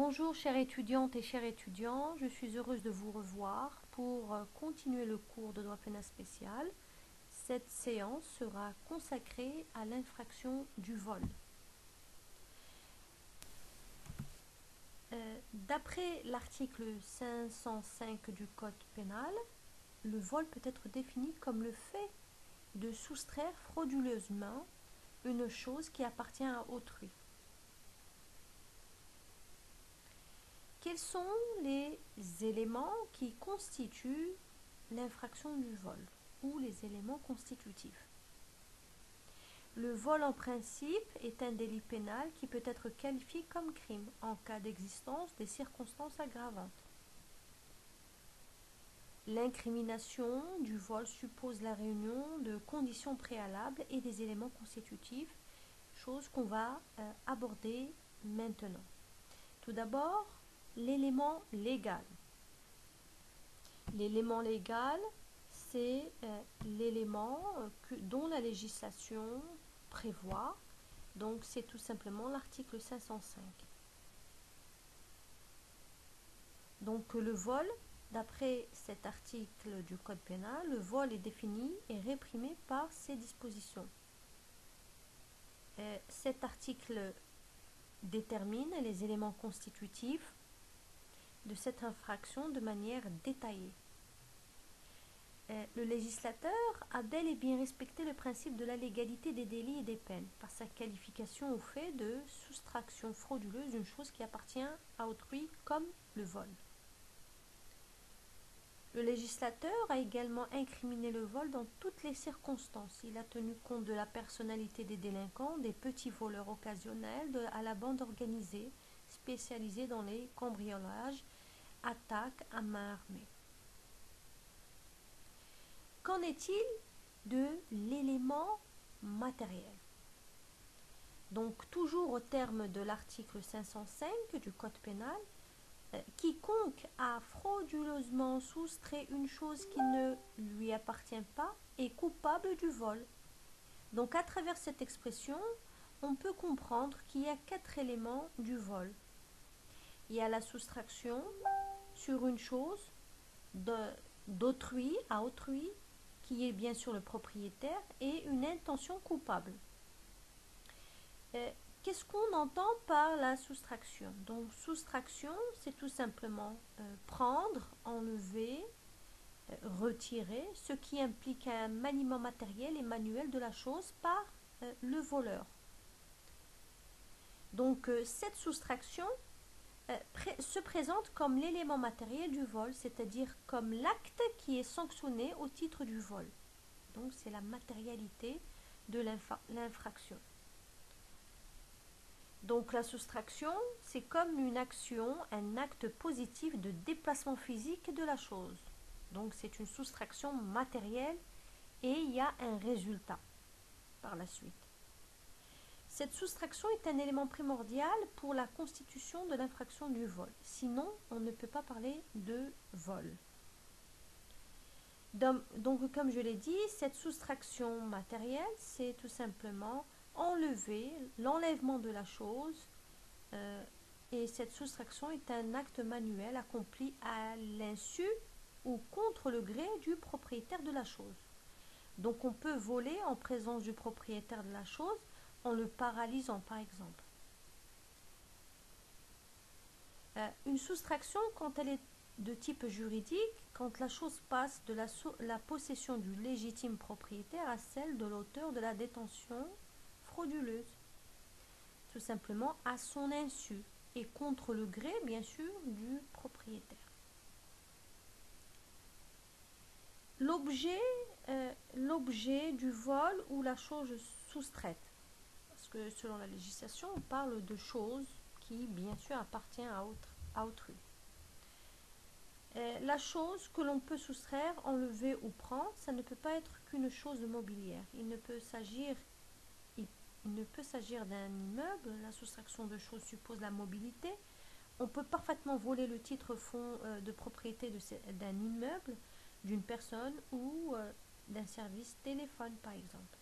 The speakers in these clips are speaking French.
Bonjour chères étudiantes et chers étudiants, je suis heureuse de vous revoir pour continuer le cours de droit pénal spécial. Cette séance sera consacrée à l'infraction du vol. D'après l'article 505 du Code pénal, le vol peut être défini comme le fait de soustraire frauduleusement une chose qui appartient à autrui. Quels sont les éléments qui constituent l'infraction du vol ou les éléments constitutifs? Le vol en principe est un délit pénal qui peut être qualifié comme crime en cas d'existence des circonstances aggravantes. L'incrimination du vol suppose la réunion de conditions préalables et des éléments constitutifs, chose qu'on va aborder maintenant. Tout d'abord, l'élément légal. L'élément légal, c'est l'élément dont la législation prévoit. Donc, c'est tout simplement l'article 505. Donc, le vol, d'après cet article du Code pénal, le vol est défini et réprimé par ces dispositions. Cet article détermine les éléments constitutifs de cette infraction de manière détaillée. Le législateur a bel et bien respecté le principe de la légalité des délits et des peines par sa qualification au fait de soustraction frauduleuse d'une chose qui appartient à autrui comme le vol. Le législateur a également incriminé le vol dans toutes les circonstances. Il a tenu compte de la personnalité des délinquants, des petits voleurs occasionnels, à la bande organisée, spécialisée dans les cambriolages, attaques à main armée. Qu'en est-il de l'élément matériel? Donc, toujours au terme de l'article 505 du Code pénal, quiconque a frauduleusement soustrait une chose qui ne lui appartient pas est coupable du vol. Donc, à travers cette expression, on peut comprendre qu'il y a 4 éléments du vol. Il y a la soustraction sur une chose d'autrui à autrui, qui est bien sûr le propriétaire, et une intention coupable. Qu'est-ce qu'on entend par la soustraction? Donc, soustraction, c'est tout simplement prendre, enlever, retirer, ce qui implique un maniement matériel et manuel de la chose par le voleur. Donc, cette soustraction se présente comme l'élément matériel du vol, c'est-à-dire comme l'acte qui est sanctionné au titre du vol. Donc, c'est la matérialité de l'infraction. Donc, la soustraction, c'est comme une action, un acte positif de déplacement physique de la chose. Donc, c'est une soustraction matérielle et il y a un résultat par la suite. Cette soustraction est un élément primordial pour la constitution de l'infraction du vol. Sinon, on ne peut pas parler de vol. Donc, comme je l'ai dit, cette soustraction matérielle, c'est tout simplement enlever, l'enlèvement de la chose. Et cette soustraction est un acte manuel accompli à l'insu ou contre le gré du propriétaire de la chose. Donc, on peut voler en présence du propriétaire de la chose en le paralysant, par exemple. Une soustraction, quand elle est de type juridique, quand la chose passe de la possession du légitime propriétaire à celle de l'auteur de la détention frauduleuse, tout simplement à son insu et contre le gré, bien sûr, du propriétaire. L'objet du vol ou la chose soustraite. Parce que selon la législation, on parle de choses qui, bien sûr, appartient à autrui. La chose que l'on peut soustraire, enlever ou prendre, ça ne peut pas être qu'une chose mobilière. Il ne peut s'agir d'un immeuble. La soustraction de choses suppose la mobilité. On peut parfaitement voler le titre de propriété d'un immeuble, d'une personne ou d'un service téléphone, par exemple.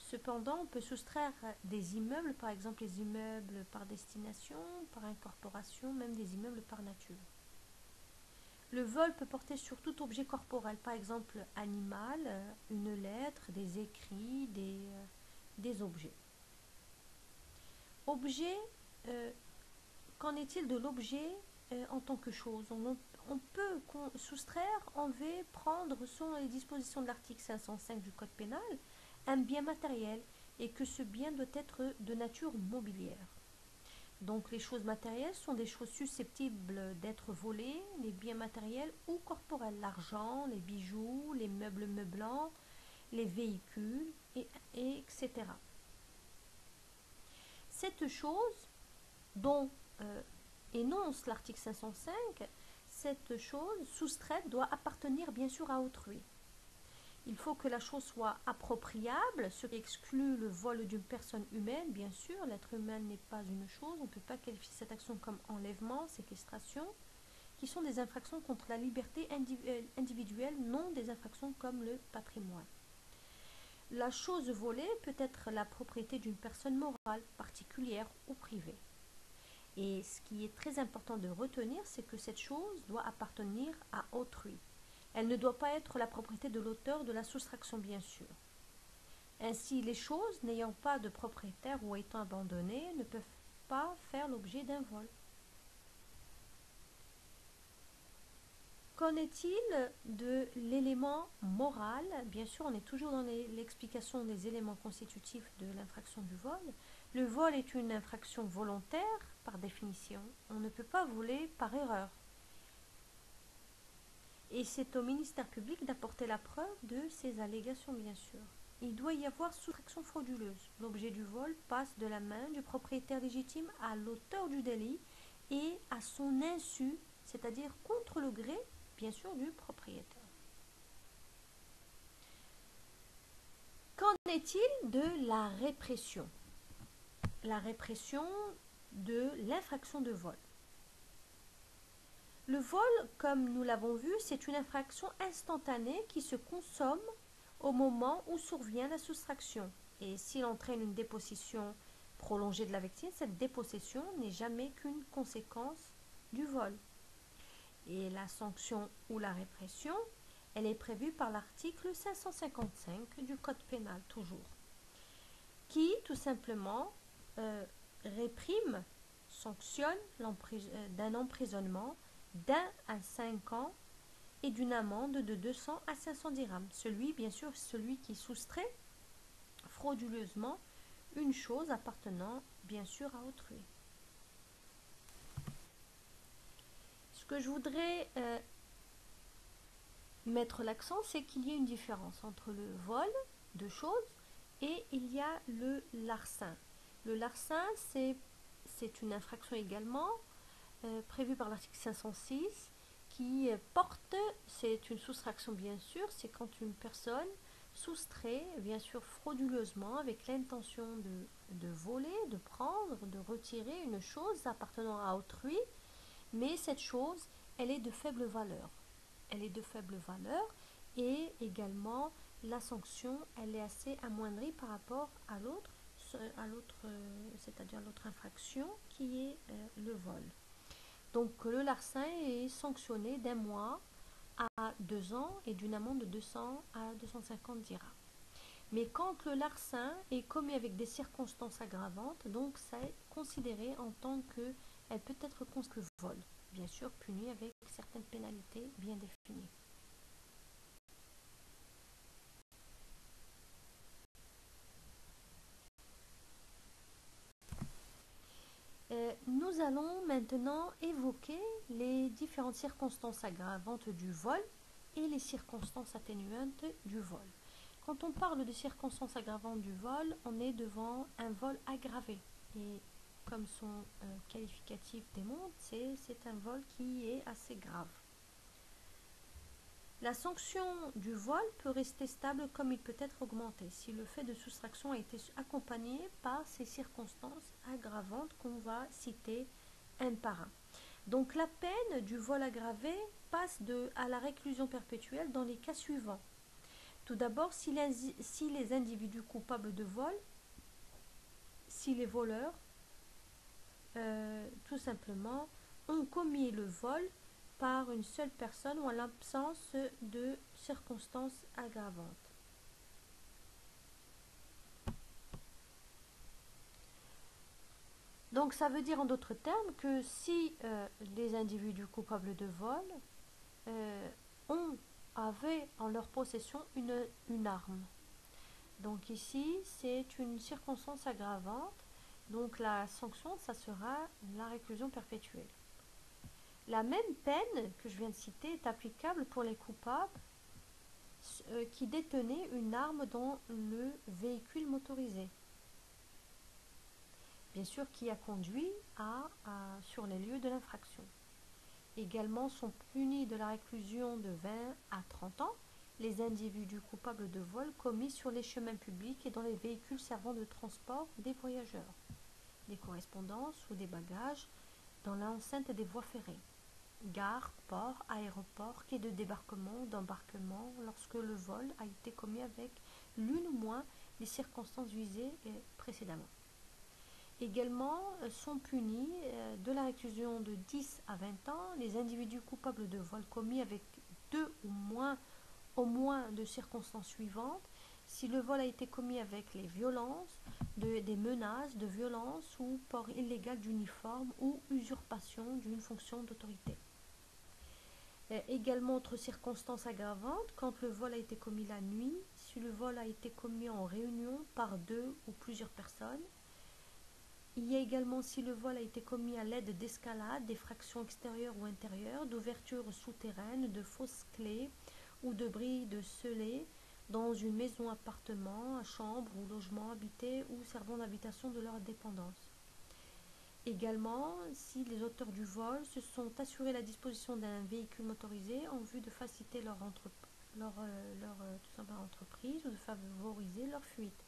Cependant, on peut soustraire des immeubles, par exemple les immeubles par destination, par incorporation, même des immeubles par nature. Le vol peut porter sur tout objet corporel, par exemple animal, une lettre, des écrits, des objets. Objet, qu'en est-il de l'objet en tant que chose? On peut soustraire, enlever, prendre, selon les dispositions de l'article 505 du Code pénal, un bien matériel et que ce bien doit être de nature mobilière. Donc les choses matérielles sont des choses susceptibles d'être volées, les biens matériels ou corporels, l'argent, les bijoux, les meubles meublants, les véhicules, etc. Cette chose dont énonce l'article 505, cette chose soustraite doit appartenir bien sûr à autrui. Il faut que la chose soit appropriable, ce qui exclut le vol d'une personne humaine, bien sûr. L'être humain n'est pas une chose, on ne peut pas qualifier cette action comme enlèvement, séquestration, qui sont des infractions contre la liberté individuelle, non des infractions comme le patrimoine. La chose volée peut être la propriété d'une personne morale, particulière ou privée. Et ce qui est très important de retenir, c'est que cette chose doit appartenir à autrui. Elle ne doit pas être la propriété de l'auteur de la soustraction, bien sûr. Ainsi, les choses n'ayant pas de propriétaire ou étant abandonnées ne peuvent pas faire l'objet d'un vol. Qu'en est-il de l'élément moral? Bien sûr, on est toujours dans l'explication des éléments constitutifs de l'infraction du vol. Le vol est une infraction volontaire, par définition. On ne peut pas voler par erreur. Et c'est au ministère public d'apporter la preuve de ces allégations, bien sûr. Il doit y avoir soustraction frauduleuse. L'objet du vol passe de la main du propriétaire légitime à l'auteur du délit et à son insu, c'est-à-dire contre le gré, bien sûr, du propriétaire. Qu'en est-il de la répression? La répression de l'infraction de vol. Le vol, comme nous l'avons vu, c'est une infraction instantanée qui se consomme au moment où survient la soustraction. Et s'il entraîne une dépossession prolongée de la victime, cette dépossession n'est jamais qu'une conséquence du vol. Et la sanction ou la répression, elle est prévue par l'article 555 du Code pénal, toujours, qui tout simplement réprime, sanctionne d'un emprisonnement d'1 à 5 ans et d'une amende de 200 à 500 dirhams. Bien sûr, celui qui soustrait frauduleusement une chose appartenant bien sûr à autrui. Ce que je voudrais mettre l'accent, c'est qu'il y a une différence entre le vol de choses et il y a le larcin. Le larcin, c'est une infraction également prévue par l'article 506 qui porte, c'est une soustraction bien sûr, c'est quand une personne soustrait bien sûr frauduleusement avec l'intention de voler, de prendre, de retirer une chose appartenant à autrui, mais cette chose, elle est de faible valeur. Elle est de faible valeur et également la sanction, elle est assez amoindrie par rapport à l'autre, c'est-à-dire l'autre infraction qui est le vol. Donc le larcin est sanctionné d'1 mois à 2 ans et d'une amende de 200 à 250 dirhams. Mais quand le larcin est commis avec des circonstances aggravantes, donc ça est considéré en tant que, elle peut être contre le vol, bien sûr puni avec certaines pénalités bien définies. Nous allons maintenant évoquer les différentes circonstances aggravantes du vol et les circonstances atténuantes du vol. Quand on parle de circonstances aggravantes du vol, on est devant un vol aggravé. Et comme son qualificatif démontre, c'est un vol qui est assez grave. La sanction du vol peut rester stable comme il peut être augmenté si le fait de soustraction a été accompagné par ces circonstances aggravantes qu'on va citer un par un. Donc la peine du vol aggravé passe à la réclusion perpétuelle dans les cas suivants. Tout d'abord, si les individus coupables de vol, si les voleurs, tout simplement, ont commis le vol par une seule personne ou en l'absence de circonstances aggravantes. Donc ça veut dire en d'autres termes que si les individus coupables de vol avaient en leur possession une arme. Donc ici, c'est une circonstance aggravante. Donc la sanction, ça sera la réclusion perpétuelle. La même peine que je viens de citer est applicable pour les coupables qui détenaient une arme dans le véhicule motorisé. Bien sûr, qui a conduit sur les lieux de l'infraction. Également sont punis de la réclusion de 20 à 30 ans les individus coupables de vol commis sur les chemins publics et dans les véhicules servant de transport des voyageurs, des correspondances ou des bagages dans l'enceinte des voies ferrées, gares, ports, aéroports, quais de débarquement, d'embarquement, lorsque le vol a été commis avec l'une ou moins des circonstances visées précédemment. Également sont punis de la réclusion de 10 à 20 ans les individus coupables de vol commis avec au moins de circonstances suivantes, si le vol a été commis avec les violences, des menaces de violence ou port illégal d'uniforme ou usurpation d'une fonction d'autorité. Également, autre circonstance aggravante, quand le vol a été commis la nuit, si le vol a été commis en réunion par deux ou plusieurs personnes. Il y a également si le vol a été commis à l'aide d'escalades, d'effractions extérieures ou intérieures, d'ouvertures souterraines, de fausses clés ou de bris de scellés dans une maison, appartement, chambre ou logement habité ou servant d'habitation de leur dépendance. Également, si les auteurs du vol se sont assurés la disposition d'un véhicule motorisé en vue de faciliter leur entreprise ou de favoriser leur fuite.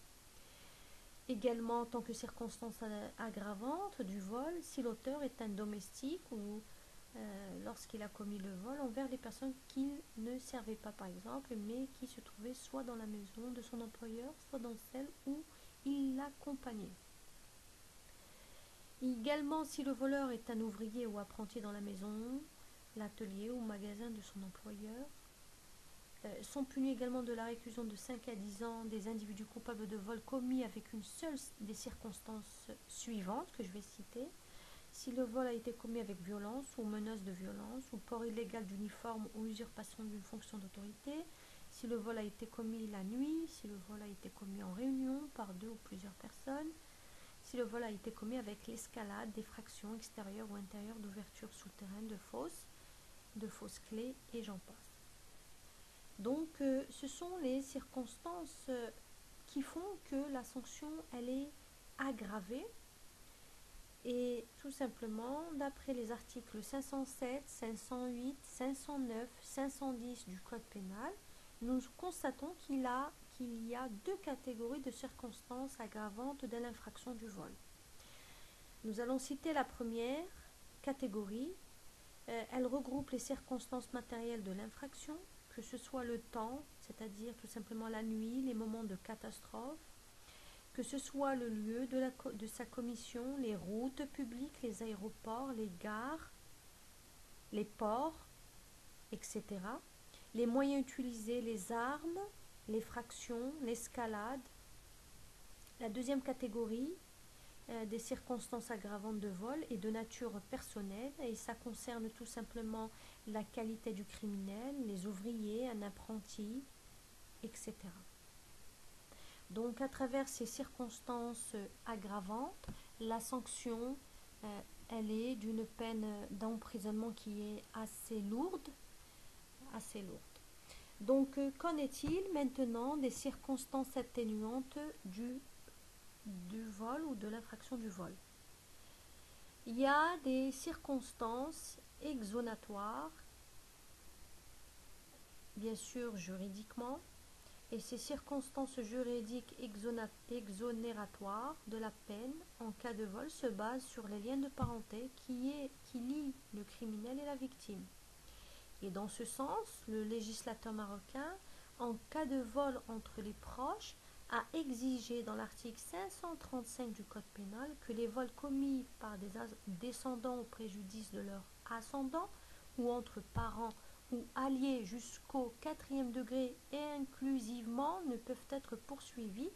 Également, en tant que circonstance aggravante du vol, si l'auteur est un domestique ou lorsqu'il a commis le vol envers les personnes qui ne servaient pas, par exemple, mais qui se trouvaient soit dans la maison de son employeur, soit dans celle où il l'accompagnait. Également, si le voleur est un ouvrier ou apprenti dans la maison, l'atelier ou magasin de son employeur, sont punis également de la réclusion de 5 à 10 ans des individus coupables de vol commis avec une seule des circonstances suivantes que je vais citer. Si le vol a été commis avec violence ou menace de violence ou port illégal d'uniforme ou usurpation d'une fonction d'autorité, si le vol a été commis la nuit, si le vol a été commis en réunion par deux ou plusieurs personnes, si le vol a été commis avec l'escalade, d'effractions extérieures ou intérieures, d'ouvertures souterraines, de fausses clés et j'en passe. Donc, ce sont les circonstances qui font que la sanction, elle est aggravée. Et tout simplement, d'après les articles 507, 508, 509, 510 du Code pénal, nous constatons qu'il y a deux catégories de circonstances aggravantes de l'infraction du vol. Nous allons citer la première catégorie. Elle regroupe les circonstances matérielles de l'infraction, que ce soit le temps, c'est-à-dire tout simplement la nuit, les moments de catastrophe, que ce soit le lieu de sa commission, les routes publiques, les aéroports, les gares, les ports, etc. Les moyens utilisés, les armes, l'effraction, l'escalade. La deuxième catégorie des circonstances aggravantes de vol est de nature personnelle et ça concerne tout simplement la qualité du criminel, les ouvriers, un apprenti, etc. Donc à travers ces circonstances aggravantes, la sanction elle est d'une peine d'emprisonnement qui est assez lourde. Donc qu'en est-il maintenant des circonstances atténuantes du vol ou de l'infraction du vol? Il y a des circonstances exonatoires, bien sûr juridiquement, et ces circonstances juridiques exonératoires de la peine en cas de vol se basent sur les liens de parenté qui lient le criminel et la victime. Et dans ce sens, le législateur marocain en cas de vol entre les proches, a exigé dans l'article 535 du Code pénal que les vols commis par des descendants au préjudice de leurs ascendants ou entre parents ou alliés jusqu'au 4e degré et inclusivement ne peuvent être poursuivis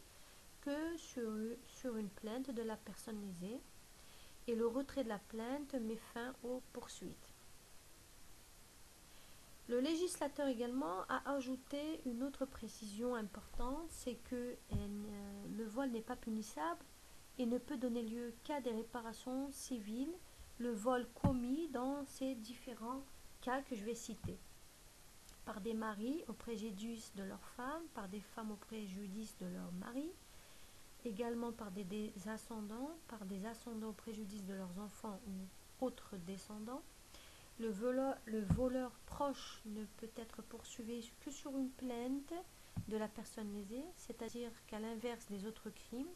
que sur une plainte de la personne lésée, et le retrait de la plainte met fin aux poursuites. Le législateur également a ajouté une autre précision importante, c'est que le vol n'est pas punissable et ne peut donner lieu qu'à des réparations civiles, le vol commis dans ces différents cas que je vais citer. Par des maris au préjudice de leurs femmes, par des femmes au préjudice de leurs maris, également par des ascendants au préjudice de leurs enfants ou autres descendants. Le voleur proche ne peut être poursuivi que sur une plainte de la personne lésée, c'est-à-dire qu'à l'inverse des autres crimes,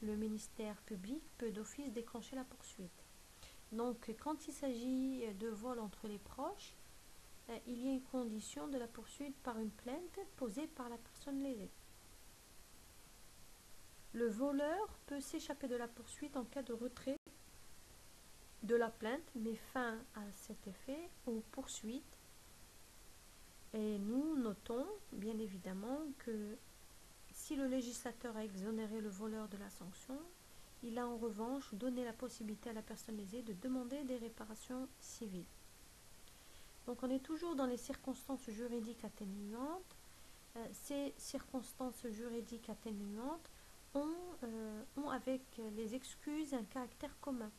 le ministère public peut d'office déclencher la poursuite. Donc, quand il s'agit de vol entre les proches, il y a une condition de la poursuite par une plainte posée par la personne lésée. Le voleur peut s'échapper de la poursuite en cas de retrait de la plainte, met fin à cet effet aux poursuites. Et nous notons bien évidemment que si le législateur a exonéré le voleur de la sanction, il a en revanche donné la possibilité à la personne lésée de demander des réparations civiles. Donc on est toujours dans les circonstances juridiques atténuantes. Ces circonstances juridiques atténuantes ont avec les excuses un caractère commun.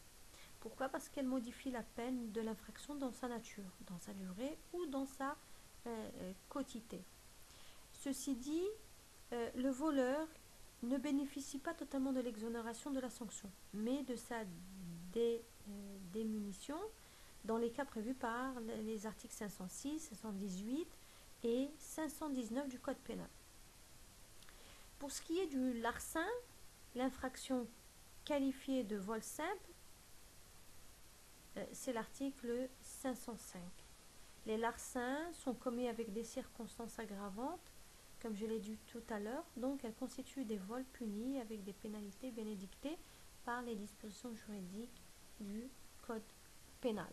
Pourquoi? Parce qu'elles modifient la peine de l'infraction dans sa nature, dans sa durée ou dans sa quotité. Ceci dit, le voleur ne bénéficie pas totalement de l'exonération de la sanction, mais de sa démunition dans les cas prévus par les articles 506, 518 et 519 du Code pénal. Pour ce qui est du larcin, l'infraction qualifiée de vol simple, c'est l'article 505. Les larcins sont commis avec des circonstances aggravantes, comme je l'ai dit tout à l'heure, donc elles constituent des vols punis avec des pénalités bien édictées par les dispositions juridiques du Code pénal.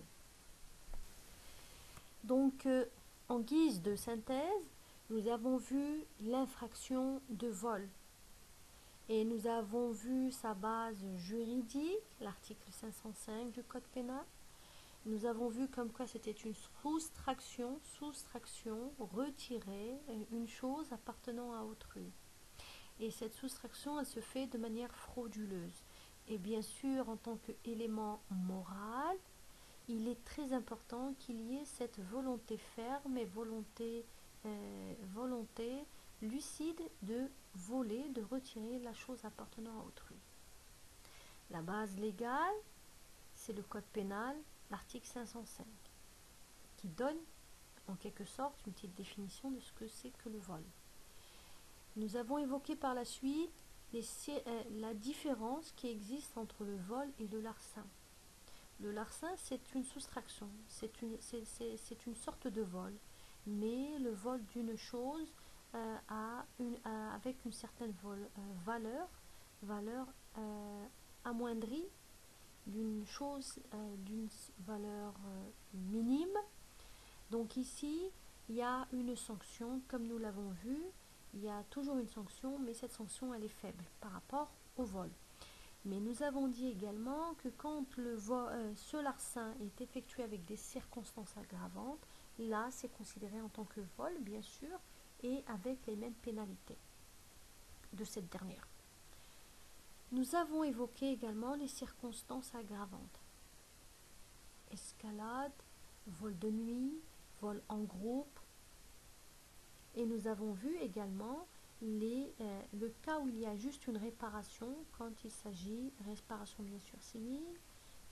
Donc, en guise de synthèse, nous avons vu l'infraction de vol et nous avons vu sa base juridique, l'article 505 du Code pénal. Nous avons vu comme quoi c'était une soustraction, retirer une chose appartenant à autrui. Et cette soustraction, elle se fait de manière frauduleuse. Et bien sûr, en tant qu'élément moral, il est très important qu'il y ait cette volonté ferme et volonté lucide de voler, de retirer la chose appartenant à autrui. La base légale, c'est le Code pénal, l'article 505, qui donne en quelque sorte une petite définition de ce que c'est que le vol. Nous avons évoqué par la suite la différence qui existe entre le vol et le larcin. Le larcin, c'est une soustraction, c'est une sorte de vol, mais le vol d'une chose avec une certaine valeur amoindrie d'une chose d'une valeur minime. Donc ici, il y a une sanction, comme nous l'avons vu, il y a toujours une sanction, mais cette sanction, elle est faible par rapport au vol. Mais nous avons dit également que quand ce larcin est effectué avec des circonstances aggravantes, là, c'est considéré en tant que vol, bien sûr, et avec les mêmes pénalités de cette dernière. Nous avons évoqué également les circonstances aggravantes. Escalade, vol de nuit, vol en groupe. Et nous avons vu également le cas où il y a juste une réparation, quand il s'agit, réparation bien sûr civile,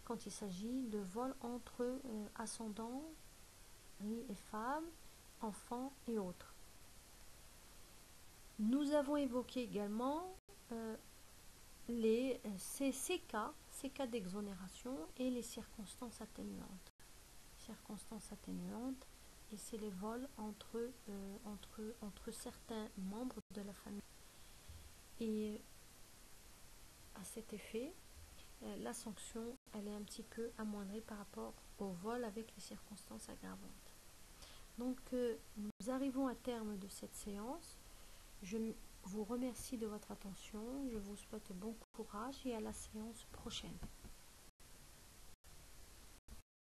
quand il s'agit de vol entre ascendants et femmes, enfants et autres. Nous avons évoqué également ces cas d'exonération et les circonstances atténuantes. Circonstances atténuantes et c'est les vols entre certains membres de la famille. Et à cet effet, la sanction, elle est un petit peu amoindrie par rapport au vol avec les circonstances aggravantes. Donc, nous arrivons à terme de cette séance. Je vous remercie de votre attention. Je vous souhaite bon courage et à la séance prochaine.